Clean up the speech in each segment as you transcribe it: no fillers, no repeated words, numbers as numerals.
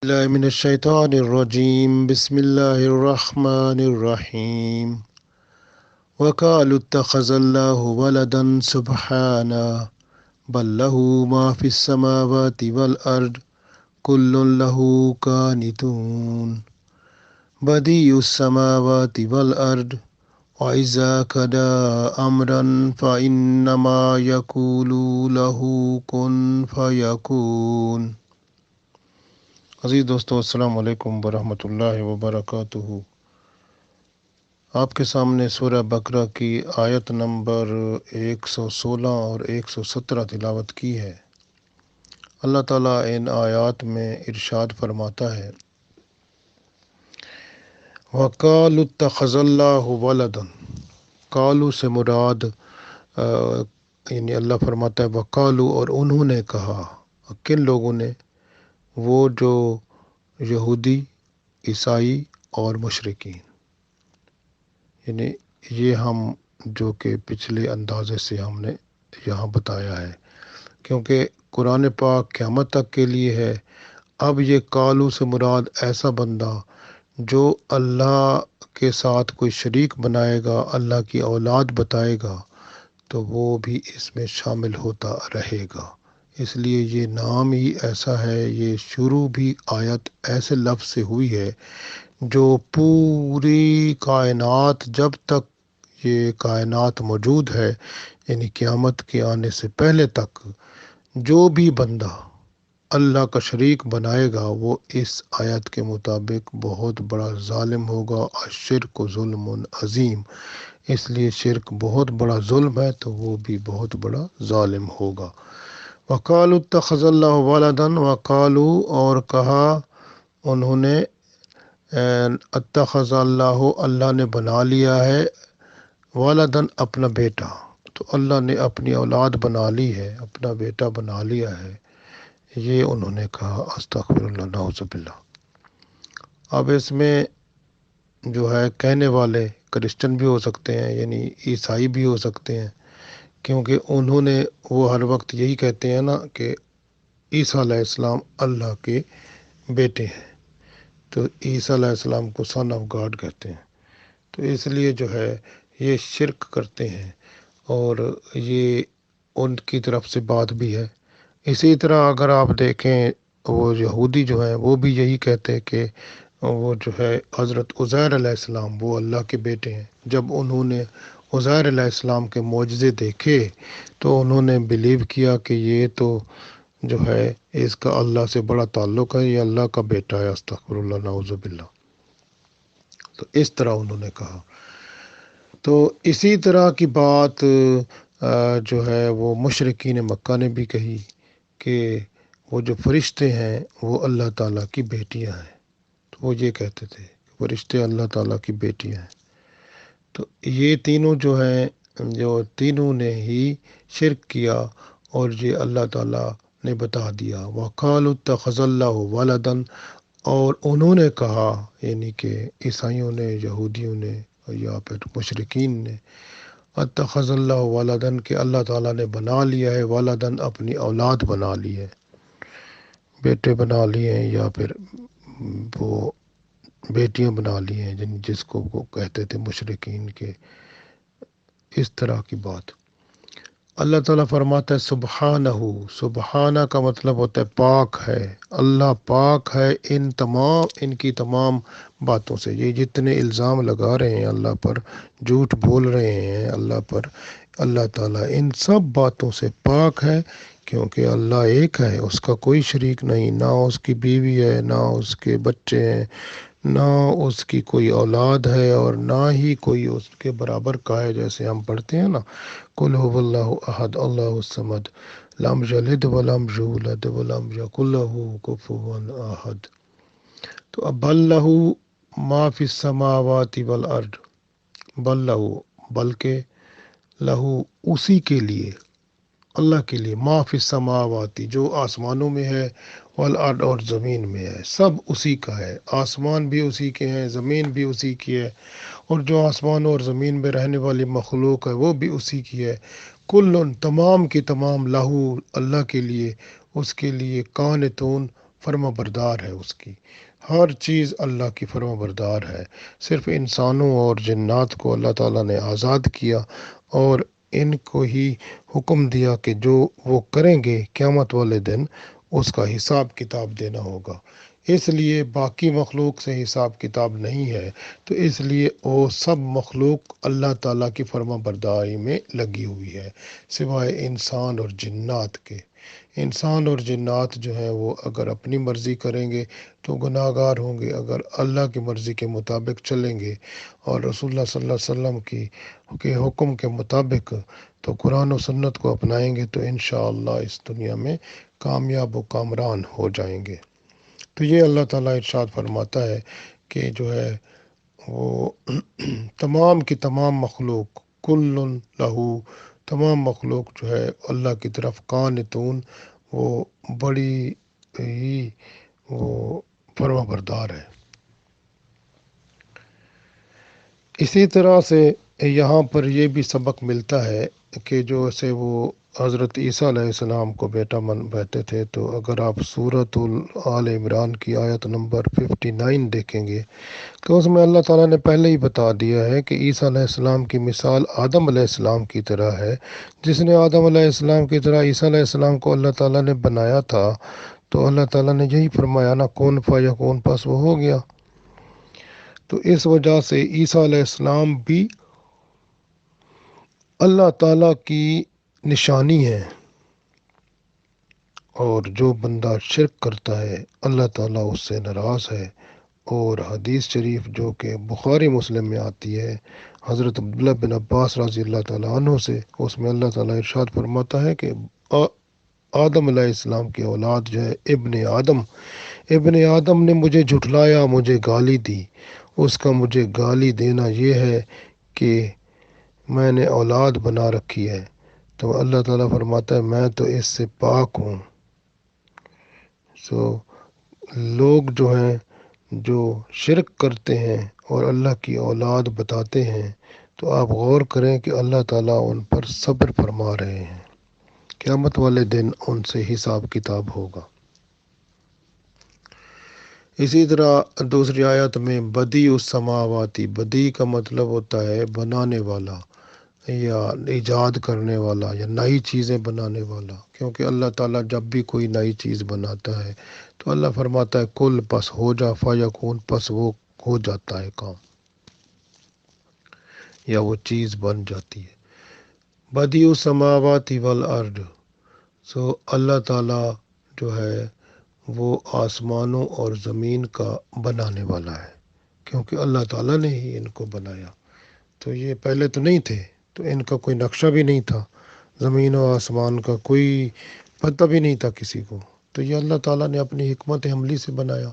الله من الشيطان الرجيم بسم الله الرحمن الرحيم وقالوا اتخذ الله ولدا سبحانه بل له ما في السماوات والأرض كل له قانتون بديع السماوات والأرض وإذا قضى أمرا فإنما يقول له كن فيكون۔ عزیز دوستو، السلام علیکم ورحمۃ اللہ وبرکاتہ۔ آپ کے سامنے سورہ بقرہ کی آیت نمبر 116 اور 117 تلاوت کی ہے۔ اللہ تعالیٰ ان آیات میں ارشاد فرماتا ہے، وَقَالُوا اتَّخَذَ اللَّهُ وَلَدًا۔ قالو سے مراد یعنی اللہ فرماتا ہے وقالو، اور انہوں نے کہا۔ کن لوگوں نے؟ وہ جو یہودی، عیسائی اور مشرکین، یعنی یہ ہم جو کہ پچھلے اندازے سے ہم نے یہاں بتایا ہے، کیونکہ قرآن پاک قیامت تک کے لیے ہے۔ اب یہ قالو سے مراد ایسا بندہ جو اللہ کے ساتھ کوئی شریک بنائے گا، اللہ کی اولاد بتائے گا، تو وہ بھی اس میں شامل ہوتا رہے گا۔ اس لیے یہ نام ہی ایسا ہے، یہ شروع بھی آیت ایسے لفظ سے ہوئی ہے جو پوری کائنات، جب تک یہ کائنات موجود ہے، یعنی قیامت کے آنے سے پہلے تک، جو بھی بندہ اللہ کا شریک بنائے گا وہ اس آیت کے مطابق بہت بڑا ظالم ہوگا۔ الشرک ظلم عظیم، اس لیے شرک بہت بڑا ظلم ہے، تو وہ بھی بہت بڑا ظالم ہوگا۔ وَقَالُوا اتَّخَذَ اللَّهُ وَلَدًا، وَقَالُوا، اور کہا انہوں نے، اتخذ اللہ، اللہ نے بنا لیا ہے، ولدن، اپنا بیٹا۔ تو اللہ نے اپنی اولاد بنا لی ہے، اپنا بیٹا بنا لیا ہے، یہ انہوں نے کہا۔ استغفر اللہ، نعوذ باللہ۔ اب اس میں جو ہے کہنے والے کرسچن بھی ہو سکتے ہیں، یعنی عیسائی بھی ہو سکتے ہیں، کیونکہ انہوں نے وہ ہر وقت یہی کہتے ہیں نا کہ عیسیٰ علیہ السلام اللہ کے بیٹے ہیں، تو عیسیٰ علیہ السلام کو سن آف گاڈ کہتے ہیں، تو اس لیے جو ہے یہ شرک کرتے ہیں، اور یہ ان کی طرف سے بات بھی ہے۔ اسی طرح اگر آپ دیکھیں، وہ یہودی جو ہیں وہ بھی یہی کہتے ہیں کہ وہ جو ہے حضرت عزیر علیہ السلام وہ اللہ کے بیٹے ہیں۔ جب انہوں نے عزیر علیہ السلام کے معجزے دیکھے تو انہوں نے بلیو کیا کہ یہ تو جو ہے اس کا اللہ سے بڑا تعلق ہے، یہ اللہ کا بیٹا ہے۔ استغفر اللہ، نعوذ باللہ۔ تو اس طرح انہوں نے کہا۔ تو اسی طرح کی بات جو ہے وہ مشرکین مکہ نے بھی کہی کہ وہ جو فرشتے ہیں وہ اللہ تعالیٰ کی بیٹیاں ہیں، تو وہ یہ کہتے تھے کہ فرشتے اللہ تعالیٰ کی بیٹیاں ہیں۔ تو یہ تینوں جو ہیں، جو تینوں نے ہی شرک کیا، اور یہ اللہ تعالیٰ نے بتا دیا۔ وَقَالُوا اتَّخَذَ اللَّهُ وَلَدًا، اور انہوں نے کہا، یعنی کہ عیسائیوں نے، یہودیوں نے، یا پھر مشرکین نے، اتخذ اللہ ولدن، کہ اللہ تعالیٰ نے بنا لیا ہے، ولدن، اپنی اولاد بنا لی ہے، بیٹے بنا لیے ہیں، یا پھر وہ بیٹیاں بنا لی ہیں، جس کو وہ کہتے تھے مشرکین کے، اس طرح کی بات۔ اللہ تعالیٰ فرماتا ہے سبحانہ، سبحانہ کا مطلب ہوتا ہے پاک ہے، اللہ پاک ہے ان کی تمام باتوں سے۔ یہ جتنے الزام لگا رہے ہیں اللہ پر، جھوٹ بول رہے ہیں اللہ پر، اللہ تعالیٰ ان سب باتوں سے پاک ہے، کیونکہ اللہ ایک ہے، اس کا کوئی شریک نہیں، نہ اس کی بیوی ہے، نہ اس کے بچے ہیں، نہ اس کی کوئی اولاد ہے، اور نہ ہی کوئی اس کے برابر کا ہے، جیسے ہم پڑھتے ہیں نا، قل هو اللہ احد اللہ الصمد لم یلد ولم یولد ولم یکن له کفوا احد۔ تو اب بل لہ ما فی السماوات والارض، بل لہ، بلکہ، لہو، اسی کے لیے، اللہ کے لیے، ما فی السماواتی، جو آسمانوں میں ہے، والارض، اور زمین میں ہے، سب اسی کا ہے۔ آسمان بھی اسی کے ہیں، زمین بھی اسی کی ہے، اور جو آسمان اور زمین میں رہنے والی مخلوق ہے وہ بھی اسی کی ہے۔ کلن، تمام کی تمام، لہو، اللہ کے لیے، اس کے لیے، قانتون، فرما بردار ہے اس کی، ہر چیز اللہ کی فرما بردار ہے۔ صرف انسانوں اور جنات کو اللہ تعالیٰ نے آزاد کیا اور ان کو ہی حکم دیا کہ جو وہ کریں گے قیامت والے دن اس کا حساب کتاب دینا ہوگا۔ اس لیے باقی مخلوق سے حساب کتاب نہیں ہے، تو اس لیے وہ سب مخلوق اللہ تعالیٰ کی فرما برداری میں لگی ہوئی ہے سوائے انسان اور جنات کے۔ انسان اور جنات جو ہیں وہ اگر اپنی مرضی کریں گے تو گناہ گار ہوں گے، اگر اللہ کی مرضی کے مطابق چلیں گے اور رسول اللہ صلی اللہ علیہ وسلم کے حکم کے مطابق تو قرآن و سنت کو اپنائیں گے تو انشاءاللہ اس دنیا میں کامیاب و کامران ہو جائیں گے۔ تو یہ اللہ تعالیٰ ارشاد فرماتا ہے کہ جو ہے وہ تمام کی تمام مخلوق کل لہو، تمام مخلوق جو ہے اللہ کی طرف قانتون، وہ بڑی ہی وہ فرما بردار ہے۔ اسی طرح سے یہاں پر یہ بھی سبق ملتا ہے کہ جو سے وہ حضرت عیسیٰ علیہ السلام کو بیٹا من بیٹھے تھے، تو اگر آپ سورۃ آل عمران کی آیت نمبر 59 دیکھیں گے تو اس میں اللہ تعالیٰ نے پہلے ہی بتا دیا ہے کہ عیسیٰ علیہ السلام کی مثال آدم علیہ السلام کی طرح ہے۔ جس نے آدم علیہ السلام کی طرح عیسیٰ علیہ السلام کو اللہ تعالیٰ نے بنایا تھا، تو اللہ تعالیٰ نے یہی فرمایا نا کون فیکون، پس وہ ہو گیا۔ تو اس وجہ سے عیسیٰ علیہ السلام بھی اللہ تعالیٰ کی نشانی ہے، اور جو بندہ شرک کرتا ہے اللہ تعالیٰ اس سے ناراض ہے۔ اور حدیث شریف جو کہ بخاری مسلم میں آتی ہے حضرت عبداللہ بن عباس رضی اللہ تعالیٰ عنہ سے، اس میں اللہ تعالیٰ ارشاد فرماتا ہے کہ آدم علیہ السلام کی اولاد جو ہے ابن آدم نے مجھے جھٹلایا، مجھے گالی دی۔ اس کا مجھے گالی دینا یہ ہے کہ میں نے اولاد بنا رکھی ہے، تو اللہ تعالیٰ فرماتا ہے میں تو اس سے پاک ہوں۔ لوگ جو ہیں جو شرک کرتے ہیں اور اللہ کی اولاد بتاتے ہیں، تو آپ غور کریں کہ اللہ تعالیٰ ان پر صبر فرما رہے ہیں، قیامت والے دن ان سے حساب کتاب ہوگا۔ اسی طرح دوسری آیت میں بدیع السماواتی، بدیع کا مطلب ہوتا ہے بنانے والا یا ایجاد کرنے والا یا نئی چیزیں بنانے والا، کیونکہ اللہ تعالیٰ جب بھی کوئی نئی چیز بناتا ہے تو اللہ فرماتا ہے کل پس ہو جا، فیکون پس وہ ہو جاتا ہے کام یا وہ چیز بن جاتی ہے۔ بدیع السماوات والارض، اللہ تعالیٰ جو ہے وہ آسمانوں اور زمین کا بنانے والا ہے، کیونکہ اللہ تعالیٰ نے ہی ان کو بنایا۔ تو یہ پہلے تو نہیں تھے، تو ان کا کوئی نقشہ بھی نہیں تھا، زمین و آسمان کا کوئی پتہ بھی نہیں تھا کسی کو، تو یہ اللہ تعالیٰ نے اپنی حکمت عملی سے بنایا۔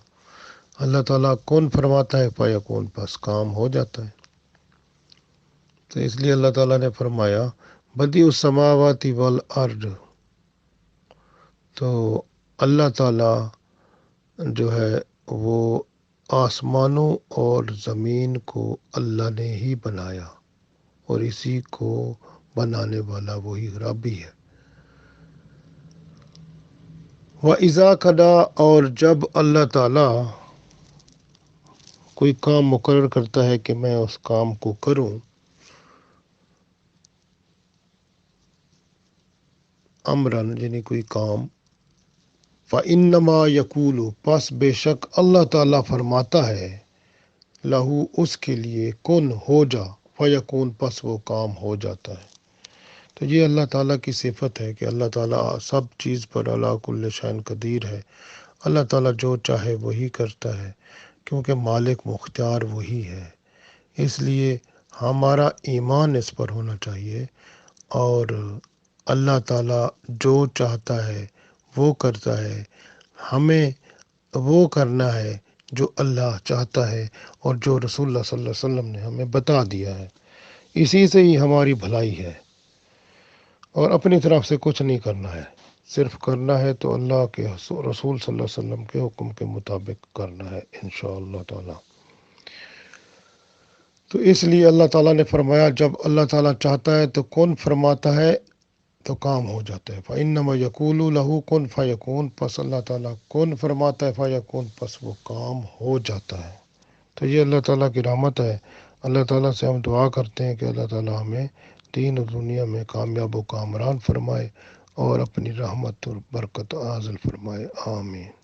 اللہ تعالیٰ کون فرماتا ہے فیکون، پس کام ہو جاتا ہے۔ تو اس لیے اللہ تعالیٰ نے فرمایا بدیع السماوات والارض، تو اللہ تعالیٰ جو ہے وہ آسمانوں اور زمین کو اللہ نے ہی بنایا، اور اسی کو بنانے والا وہی رب ہی ہے۔ وَإِذَا قَضَىٰ، اور جب اللہ تعالیٰ کوئی کام مقرر کرتا ہے کہ میں اس کام کو کروں، امرن یعنی کوئی کام، فَإِنَّمَا يَقُولُ، پس بے شک اللہ تعالیٰ فرماتا ہے، لہو اس کے لیے، کن ہو جا، فیکون پس وہ کام ہو جاتا ہے۔ تو یہ اللہ تعالیٰ کی صفت ہے کہ اللہ تعالیٰ سب چیز پر علی کل شیء قدیر ہے۔ اللہ تعالیٰ جو چاہے وہی کرتا ہے، کیونکہ مالک مختار وہی ہے۔ اس لیے ہمارا ایمان اس پر ہونا چاہیے، اور اللہ تعالیٰ جو چاہتا ہے وہ کرتا ہے، ہمیں وہ کرنا ہے جو اللہ چاہتا ہے اور جو رسول اللہ صلی اللہ علیہ وسلم نے ہمیں بتا دیا ہے، اسی سے ہی ہماری بھلائی ہے، اور اپنی طرف سے کچھ نہیں کرنا ہے، صرف کرنا ہے تو اللہ کے رسول صلی اللہ علیہ وسلم کے حکم کے مطابق کرنا ہے انشاءاللہ تعالی۔ تو اس لیے اللہ تعالیٰ نے فرمایا جب اللہ تعالیٰ چاہتا ہے تو کون فرماتا ہے تو کام ہو جاتا ہے۔ فَإِنَّمَا يَقُولُ لَهُ كُن فَيَكُونُ، پس اللہ تعالیٰ کن فرماتا ہے، فَيَكُونُ، پس وہ کام ہو جاتا ہے۔ تو یہ اللہ تعالیٰ کی رحمت ہے۔ اللہ تعالیٰ سے ہم دعا کرتے ہیں کہ اللہ تعالیٰ ہمیں دین و دنیا میں کامیاب و کامران فرمائے اور اپنی رحمت اور برکت نازل فرمائے، آمین۔